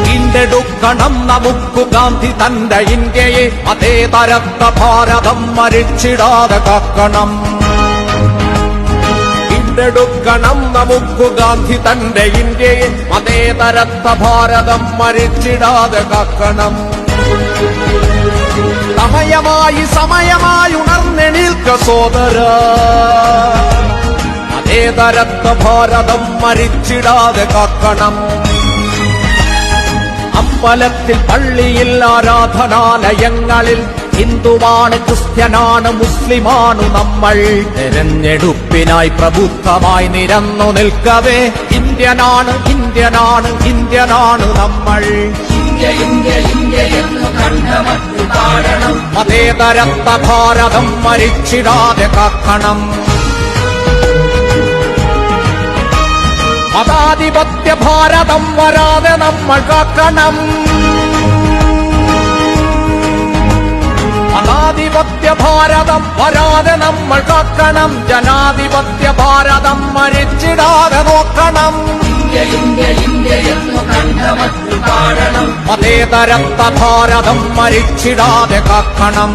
വീണ്ടെടുക്കണം നമുക്കു ഗാന്ധി തന്റെ ഇന്ത്യയെ, മതേതരത്വ ഭാരതം മരിച്ചിടാതെ കാക്കണം. വീണ്ടെടുക്കണം നമുക്കു ഗാന്ധി തന്റെ ഇന്ത്യയെ, മതേതരത്വ ഭാരതം മരിച്ചിടാതെ കാക്കണം. സമയമായി ഉണർന്നെണീൽക്ക സോദര, മതേതരത്വ ഭാരതം മരിച്ചിടാതെ കാക്കണം. അമ്പലത്തിൽ, പള്ളിയിൽ, ആരാധനാലയങ്ങളിൽ ഹിന്ദുവാണ്, ക്രിസ്ത്യനാണ്, മുസ്ലിമാണു നമ്മൾ. തെരഞ്ഞെടുപ്പിനായി പ്രബുദ്ധമായി നിരന്നു നിൽക്കവേ, ഇന്ത്യനാണ് ഇന്ത്യനാണ് ഇന്ത്യനാണ് നമ്മൾ. മതേതരത്വ ഭാരതം മരിച്ചിടാതെ കാക്കണം. മതാധിപത്യ ഭാരതം വരാതെ നമ്മൾ കാക്കണം. മതാധിപത്യ ഭാരതം വരാതെ നമ്മൾ കാക്കണം. ജനാധിപത്യ ഭാരതം മരിച്ചിടാതെ നോക്കണം. മതേതരത്വ ഭാരതം മരിച്ചിടാതെ കാക്കണം.